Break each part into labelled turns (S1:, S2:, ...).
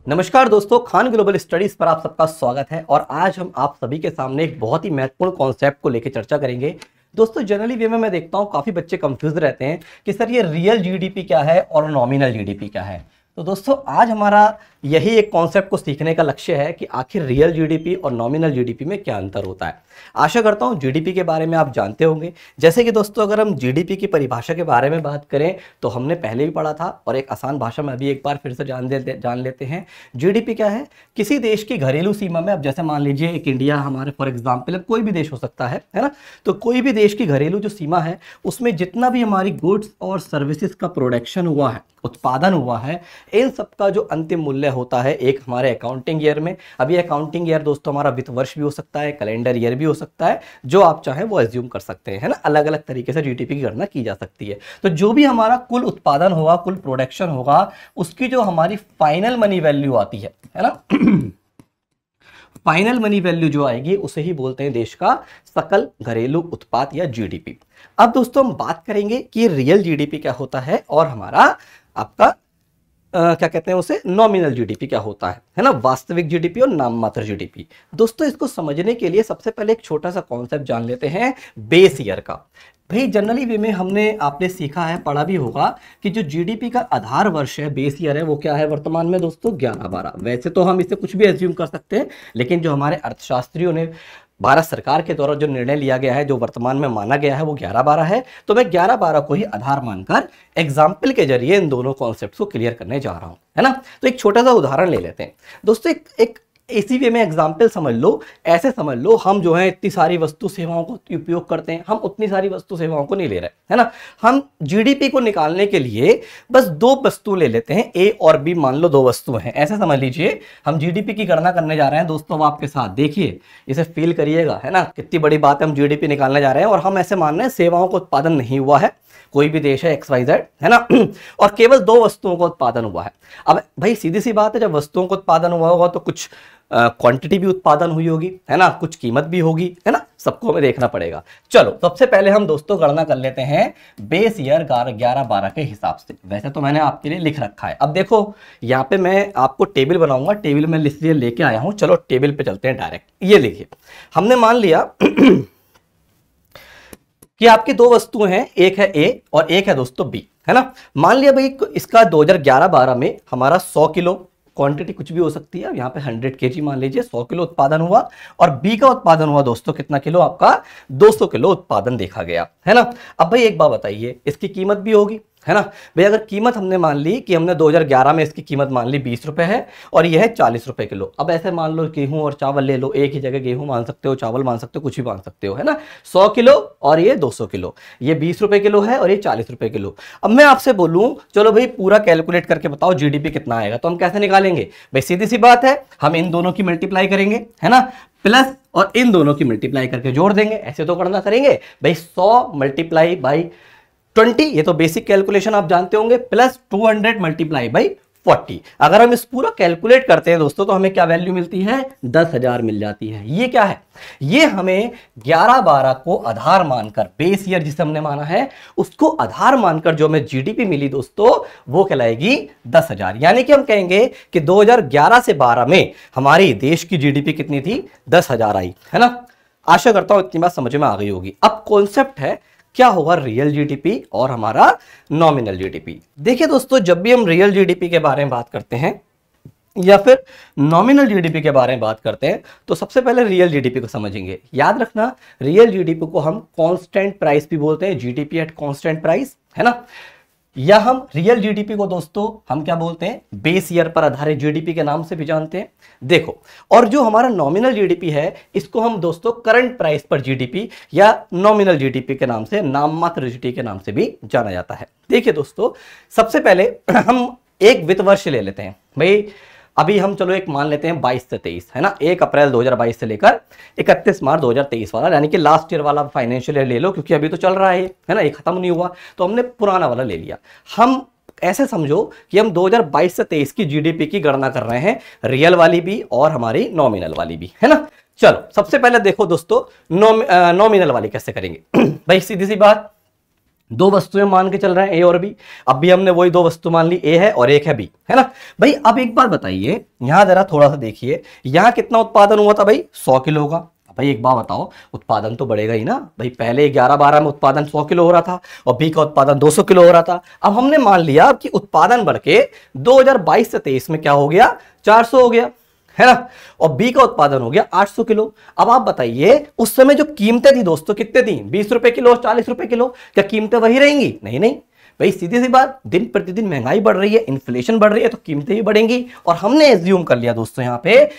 S1: नमस्कार दोस्तों, Khan global studies पर आप सबका स्वागत है। और आज हम आप सभी के सामने एक बहुत ही महत्वपूर्ण कॉन्सेप्ट को लेकर चर्चा करेंगे। दोस्तों, जनरली वे में मैं देखता हूँ काफ़ी बच्चे कंफ्यूज रहते हैं कि सर ये रियल जीडीपी क्या है और नॉमिनल जीडीपी क्या है। तो दोस्तों, आज हमारा यही एक कॉन्सेप्ट को सीखने का लक्ष्य है कि आखिर रियल जीडीपी और नॉमिनल जीडीपी में क्या अंतर होता है। आशा करता हूँ जीडीपी के बारे में आप जानते होंगे। जैसे कि दोस्तों, अगर हम जीडीपी की परिभाषा के बारे में बात करें तो हमने पहले भी पढ़ा था और एक आसान भाषा में अभी एक बार फिर से जान लेते हैं। जीडीपी क्या है? किसी देश की घरेलू सीमा में, अब जैसे मान लीजिए एक इंडिया हमारे फॉर एग्जाम्पल, कोई भी देश हो सकता है ना, तो कोई भी देश की घरेलू जो सीमा है उसमें जितना भी हमारी गुड्स और सर्विसेज का प्रोडक्शन हुआ है, उत्पादन हुआ है, इन सबका जो अंतिम मूल्य होता है एक हमारे अकाउंटिंग ईयर में। अभी अकाउंटिंग ईयर दोस्तों हमारा वित्त वर्ष भी हो सकता है, कैलेंडर ईयर भी हो सकता है, जो आप चाहें वो एज्यूम कर सकते हैं, है ना। अलग अलग तरीके से जीडीपी की गणना की जा सकती है। तो जो भी हमारा कुल उत्पादन होगा, कुल प्रोडक्शन होगा, उसकी जो हमारी फाइनल मनी वैल्यू आती है ना, फाइनल मनी वैल्यू जो आएगी उसे ही बोलते हैं देश का सकल घरेलू उत्पाद या जीडीपी। अब दोस्तों हम बात करेंगे कि रियल जीडीपी क्या होता है और हमारा आपका क्या कहते हैं उसे, नॉमिनल जीडीपी क्या होता है ना, वास्तविक जीडीपी और नाम मात्र जीडीपी। दोस्तों, इसको समझने के लिए सबसे पहले एक छोटा सा कॉन्सेप्ट जान लेते हैं बेस ईयर का। भाई जनरली वे में आपने सीखा है, पढ़ा भी होगा कि जो जीडीपी का आधार वर्ष है, बेस ईयर है, वो क्या है वर्तमान में दोस्तों? 11-12। वैसे तो हम इसे कुछ भी एज्यूम कर सकते हैं, लेकिन जो हमारे अर्थशास्त्रियों ने, भारत सरकार के द्वारा जो निर्णय लिया गया है, जो वर्तमान में माना गया है, वो 11-12 है। तो मैं 11-12 को ही आधार मानकर एग्जाम्पल के जरिए इन दोनों कॉन्सेप्ट्स को क्लियर करने जा रहा हूं, है ना। तो एक छोटा सा उदाहरण ले लेते हैं दोस्तों। एक इसी वे में एग्जाम्पल समझ लो, ऐसे समझ लो हम जो है इतनी सारी वस्तु सेवाओं को उपयोग करते हैं, हम उतनी सारी वस्तु सेवाओं को नहीं ले रहे, है ना। हम जीडीपी को निकालने के लिए बस दो वस्तु ले लेते हैं, ए और बी, मान लो दो वस्तु हैं, ऐसे समझ लीजिए। हम जीडीपी की गणना करने जा रहे हैं दोस्तों, अब आपके साथ देखिए, इसे फील करिएगा, है ना, कितनी बड़ी बात है। हम जीडीपी निकालने जा रहे हैं और हम ऐसे मान रहे हैं सेवाओं का उत्पादन नहीं हुआ है, कोई भी देश है XYZ, है ना, और केवल दो वस्तुओं का उत्पादन हुआ है। अब भाई सीधी सी बात है, जब वस्तुओं का उत्पादन हुआ होगा तो कुछ क्वांटिटी भी उत्पादन हुई होगी, है ना, कुछ कीमत भी होगी, है ना, सबको हमें देखना पड़ेगा। चलो सबसे पहले हम दोस्तों गणना कर लेते हैं बेस ईयर 11-12 के हिसाब से। वैसे तो मैंने आपके लिए लिख रखा है, अब देखो यहाँ पे मैं आपको टेबल बनाऊंगा, टेबल में इसलिए लेके आया हूं। चलो टेबल पे चलते हैं डायरेक्ट। ये लिखिए, हमने मान लिया कि आपकी दो वस्तुएं हैं, एक है ए और एक है दोस्तों बी, है ना। मान लिया भाई इसका 2011-12 में हमारा 100 किलो, क्वांटिटी कुछ भी हो सकती है, यहाँ पे 100 kg मान लीजिए, 100 किलो उत्पादन हुआ। और बी का उत्पादन हुआ दोस्तों कितना किलो? आपका 200 किलो उत्पादन देखा गया, है ना। अब भाई एक बात बताइए, इसकी कीमत भी होगी, है ना भाई। अगर कीमत हमने मान ली कि हमने 2011 में इसकी कीमत मान ली 20 रुपए है और यह है 40 रुपए किलो। अब ऐसे मान लो गेहूं और चावल ले लो, एक ही जगह गेहूं मान सकते हो, चावल मान सकते हो, कुछ भी मान सकते हो, है ना। 100 किलो और ये 200 किलो, ये 20 रुपए किलो है और ये 40 रुपए किलो। अब मैं आपसे बोलूं चलो भाई पूरा कैलकुलेट करके बताओ जीडीपी कितना आएगा, तो हम कैसे निकालेंगे भाई? सीधी सी बात है, हम इन दोनों की मल्टीप्लाई करेंगे, है ना, प्लस और इन दोनों की मल्टीप्लाई करके जोड़ देंगे। ऐसे तो गणना करेंगे भाई, 100 मल्टीप्लाई बाई 20, ये तो बेसिक कैलकुलेशन आप जानते होंगे, प्लस 200 मल्टीप्लाई बाई 40। अगर हम इस पूरा कैलकुलेट करते हैं दोस्तों तो हमें क्या वैल्यू मिलती है? 10,000 मिल जाती है। ये क्या है? ये हमें 11-12 को आधार मानकर, बेस ईयर जिसे हमने माना है उसको आधार मानकर जो हमें जीडीपी मिली दोस्तों, वो कहलाएगी 10,000। यानी कि हम कहेंगे कि 2011 से 12 में हमारी देश की जीडीपी कितनी थी? 10,000 आई, है ना। आशा करता हूं इतनी बात समझ में आ गई होगी। अब कॉन्सेप्ट है क्या होगा रियल जीडीपी और हमारा नॉमिनल जीडीपी। देखिए दोस्तों, जब भी हम रियल जीडीपी के बारे में बात करते हैं या फिर नॉमिनल जीडीपी के बारे में बात करते हैं तो सबसे पहले रियल जीडीपी को समझेंगे। याद रखना, रियल जीडीपी को हम कांस्टेंट प्राइस भी बोलते हैं, जीडीपी एट कांस्टेंट प्राइस, है ना। या हम रियल जीडीपी को दोस्तों हम क्या बोलते हैं? बेस ईयर पर आधारित जीडीपी के नाम से भी जानते हैं। देखो, और जो हमारा नॉमिनल जीडीपी है इसको हम दोस्तों करंट प्राइस पर जीडीपी या नॉमिनल जीडीपी के नाम से, नाम मात्र जीडीपी के नाम से भी जाना जाता है। देखिए दोस्तों, सबसे पहले हम एक वित्त वर्ष ले लेते हैं भाई। अभी हम चलो एक मान लेते हैं 22 से 23, है ना, 1 अप्रैल 2022 से लेकर 31 मार्च 2023 वाला, यानी कि लास्ट ईयर वाला फाइनेंशियल ईयर ले लो, क्योंकि अभी तो चल रहा है ना, ये खत्म नहीं हुआ, तो हमने पुराना वाला ले लिया। हम ऐसे समझो कि हम 2022 से 23 की जीडीपी की गणना कर रहे हैं, रियल वाली भी और हमारी नॉमिनल वाली भी, है ना। चलो सबसे पहले देखो दोस्तों, नॉमिनल वाली कैसे करेंगे भाई? सीधी सी बात, दो वस्तुएं मान के चल रहे हैं ए और बी। अब भी हमने वही दो वस्तु मान ली, ए है और एक है बी, है ना भाई। अब एक बात बताइए, यहां जरा थोड़ा सा देखिए, यहां कितना उत्पादन हुआ था भाई, 100 किलो का। भाई एक बात बताओ, उत्पादन तो बढ़ेगा ही ना भाई। पहले 11-12 में उत्पादन 100 किलो हो रहा था और बी का उत्पादन 200 किलो हो रहा था। अब हमने मान लिया कि उत्पादन बढ़ के 2022 से 23 में क्या हो गया, 400 हो गया, है ना। और बी का उत्पादन हो गया 800 किलो। अब आप बताइए उस समय जो कीमतें थी दोस्तों कितने थी, 20 रुपए किलो, 40 रुपए किलो, क्या कीमतें वही रहेंगी? नहीं नहीं भाई, सीधी सी बात, दिन प्रतिदिन महंगाई बढ़ रही है, इन्फ्लेशन बढ़ रही है, तो कीमतें भी बढ़ेंगी। और हमने एज्यूम कर लिया दोस्तों यहां पे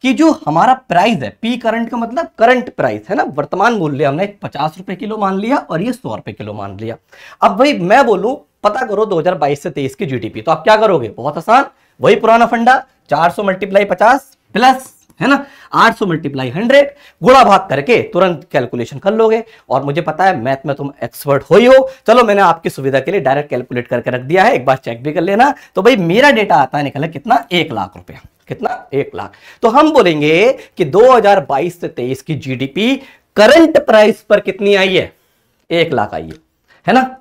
S1: कि जो हमारा प्राइस है, पी करंट का मतलब करंट प्राइस है ना, वर्तमान मूल्य, हमने 50 रुपए किलो मान लिया और ये 100 रुपए किलो मान लिया। अब भाई मैं बोलूं पता करो 2022 से 23 की जीडीपी, तो आप क्या करोगे, बहुत आसान, वही पुराना फंडा, 400 मल्टीप्लाई 50 प्लस, है ना, 800 मल्टीप्लाई 100, गुणा भाग करके तुरंत कैलकुलेशन कर लोगे। और मुझे पता है मैथ में तुम एक्सपर्ट हो ही हो, चलो मैंने आपकी सुविधा के लिए डायरेक्ट कैलकुलेट करके रख दिया है, एक बार चेक भी कर लेना। तो भाई मेरा डेटा आता है निकला कितना, 1 लाख रुपया, कितना, 1 लाख। तो हम बोलेंगे कि 2022 से 23 की जीडीपी करंट प्राइस पर कितनी आई है, 1 लाख आई है ना।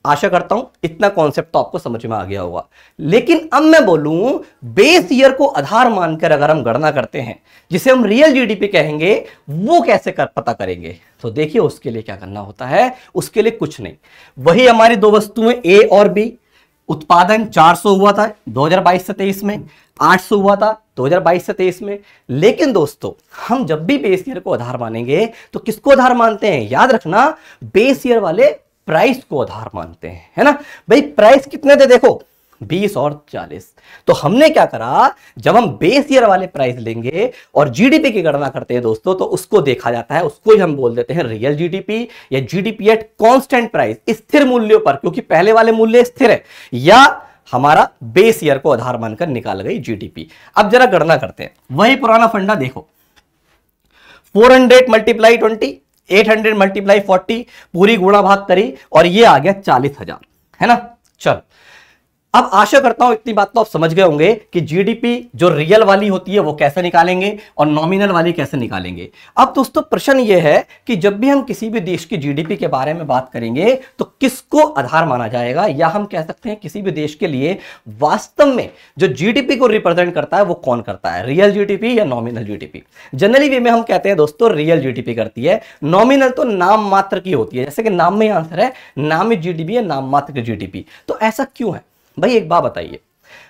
S1: आशा करता हूं इतना कॉन्सेप्ट तो आपको समझ में आ गया होगा। लेकिन अब मैं बोलूं बेस ईयर को आधार मानकर अगर हम गणना करते हैं, जिसे हम रियल जीडीपी कहेंगे, वो कैसे पता करेंगे, तो देखिए उसके लिए क्या करना होता है। उसके लिए कुछ नहीं, वही हमारी दो वस्तुएं ए और बी, उत्पादन 400 हुआ था 2022 से 23 में, 800 हुआ था 2022 से 23 में। लेकिन दोस्तों हम जब भी बेस ईयर को आधार मानेंगे तो किसको आधार मानते हैं, याद रखना, बेस ईयर वाले प्राइस को आधार मानते हैं, है ना भाई। प्राइस कितने थे देखो, 20 और 40। तो हमने क्या करा, जब हम बेस ईयर वाले प्राइस लेंगे और जीडीपी की गणना करते हैं दोस्तों, तो उसको देखा जाता है, उसको ही हम बोल देते हैं रियल जीडीपी या जीडीपी एट कांस्टेंट प्राइस, स्थिर मूल्यों पर, क्योंकि पहले वाले मूल्य स्थिर है, या हमारा बेस ईयर को आधार मानकर निकाल गई जीडीपी। अब जरा गणना करते हैं, वही पुराना फंडा देखो, 400 मल्टीप्लाई 20, 800 मल्टीप्लाई 40, पूरी गुणा भाग करी और ये आ गया 40,000, है ना। चल अब आशा करता हूं इतनी बात तो आप समझ गए होंगे कि जीडीपी जो रियल वाली होती है वो कैसे निकालेंगे और नॉमिनल वाली कैसे निकालेंगे। अब दोस्तों प्रश्न ये है कि जब भी हम किसी भी देश की जीडीपी के बारे में बात करेंगे तो किसको आधार माना जाएगा, या हम कह सकते हैं किसी भी देश के लिए वास्तव में जो जीडीपी को रिप्रेजेंट करता है वो कौन करता है, रियल जीडीपी या नॉमिनल जीडीपी। जनरली वे में हम कहते हैं दोस्तों रियल जीडीपी करती है, नॉमिनल तो नाम मात्र की होती है, जैसे कि नाम में ही आंसर है, नाम जीडीपी है, नाम मात्र की जीडीपी। तो ऐसा क्यों है भाई, एक बात बताइए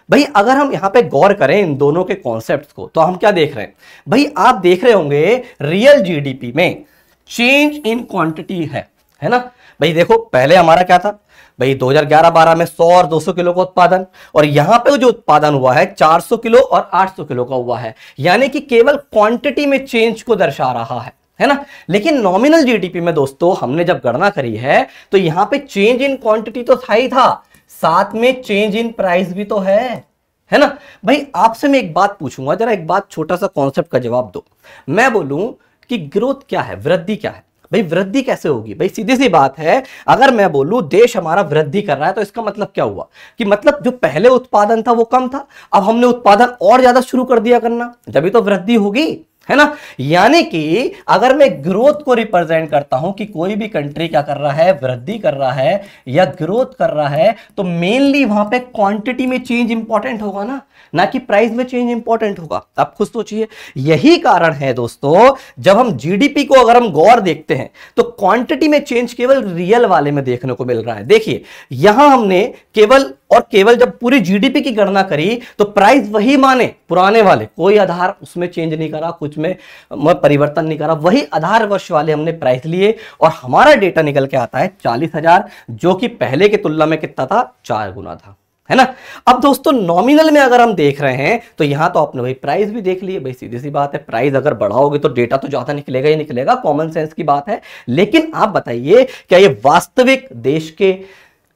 S1: भाई, अगर हम यहां पे गौर करें इन दोनों के कॉन्सेप्ट्स को, तो हम क्या देख रहे हैं भाई, आप देख रहे होंगे रियल जीडीपी में चेंज इन क्वांटिटी है ना भाई। देखो पहले हमारा क्या था भाई, 2011-12 में 100 और 200 किलो का उत्पादन, और यहां पे जो उत्पादन हुआ है 400 किलो और 800 किलो का हुआ है, यानी कि केवल क्वांटिटी में चेंज को दर्शा रहा है ना। लेकिन नॉमिनल जीडीपी में दोस्तों हमने जब गणना करी है तो यहां पे चेंज इन क्वांटिटी तो था ही था, साथ में चेंज इन प्राइस भी तो है ना भाई। आपसे मैं एक बात पूछूंगा, जरा एक बात, छोटा सा कॉन्सेप्ट का जवाब दो। मैं बोलूं कि ग्रोथ क्या है, वृद्धि क्या है भाई, वृद्धि कैसे होगी भाई, सीधी सी बात है। अगर मैं बोलूं देश हमारा वृद्धि कर रहा है तो इसका मतलब क्या हुआ कि मतलब जो पहले उत्पादन था वो कम था, अब हमने उत्पादन और ज्यादा शुरू कर दिया करना, जब तो वृद्धि होगी, है ना। यानी कि अगर मैं ग्रोथ को रिप्रेजेंट करता हूं कि कोई भी कंट्री क्या कर रहा है, वृद्धि कर रहा है या ग्रोथ कर रहा है, तो मेनली वहां पे क्वांटिटी में चेंज इंपॉर्टेंट होगा ना कि प्राइस में चेंज इंपॉर्टेंट होगा। आप खुद सोचिए, यही कारण है दोस्तों, जब हम जीडीपी को अगर हम गौर देखते हैं तो क्वांटिटी में चेंज केवल रियल वाले में देखने को मिल रहा है। देखिए यहां हमने केवल और केवल जब पूरी जीडीपी की गणना करी तो प्राइस वही माने पुराने वाले, कोई आधार उसमें चेंज नहीं करा, कुछ में परिवर्तन नहीं करा, वही आधार वर्ष वाले हमने प्राइस लिए और हमारा डेटा निकल के आता है 40,000, जो कि पहले की तुलना में कितना था, 4 गुना था, है ना। अब दोस्तों नॉमिनल में अगर हम देख रहे हैं तो यहां तो आपने भाई प्राइस भी देख लिए, भाई सीधी सी बात है, प्राइस अगर बढ़ाओगे तो डेटा तो ज्यादा निकलेगा ही निकलेगा, कॉमन सेंस की बात है। लेकिन आप बताइए क्या ये वास्तविक देश के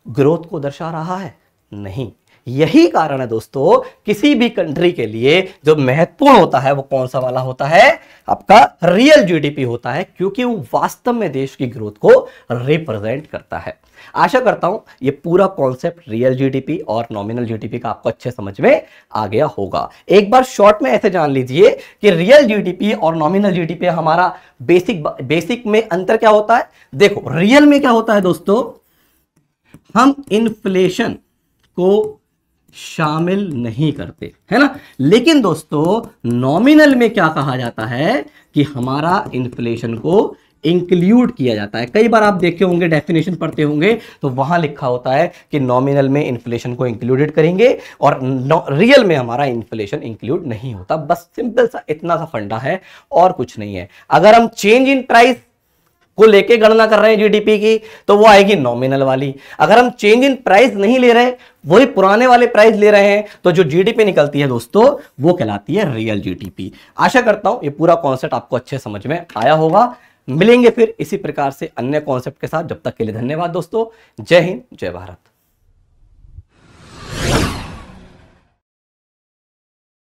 S1: ग्रोथ को दर्शा रहा है? नहीं। यही कारण है दोस्तों, किसी भी कंट्री के लिए जो महत्वपूर्ण होता है वो कौन सा वाला होता है, आपका रियल जीडीपी होता है, क्योंकि वो वास्तव में देश की ग्रोथ को रिप्रेजेंट करता है। आशा करता हूं ये पूरा कॉन्सेप्ट रियल जीडीपी और नॉमिनल जीडीपी का आपको अच्छे समझ में आ गया होगा। एक बार शॉर्ट में ऐसे जान लीजिए कि रियल जीडीपी और नॉमिनल जीडीपी हमारा बेसिक में अंतर क्या होता है। देखो रियल में क्या होता है दोस्तों, हम इन्फ्लेशन को शामिल नहीं करते, है ना। लेकिन दोस्तों नॉमिनल में क्या कहा जाता है कि हमारा इन्फ्लेशन को इंक्लूड किया जाता है। कई बार आप देखे होंगे, डेफिनेशन पढ़ते होंगे, तो वहां लिखा होता है कि नॉमिनल में इन्फ्लेशन को इंक्लूडेड करेंगे और रियल में हमारा इन्फ्लेशन इंक्लूड नहीं होता। बस सिंपल सा इतना सा फंडा है और कुछ नहीं है। अगर हम चेंज इन प्राइस को लेके गणना कर रहे हैं जीडीपी की, तो वो आएगी नॉमिनल वाली। अगर हम चेंज इन प्राइस नहीं ले रहे, वही पुराने वाले प्राइस ले रहे हैं, तो जो जीडीपी निकलती है दोस्तों वो कहलाती है रियल जीडीपी। आशा करता हूं ये पूरा कॉन्सेप्ट आपको अच्छे समझ में आया होगा। मिलेंगे फिर इसी प्रकार से अन्य कॉन्सेप्ट के साथ। जब तक के लिए धन्यवाद दोस्तों। जय हिंद, जय भारत।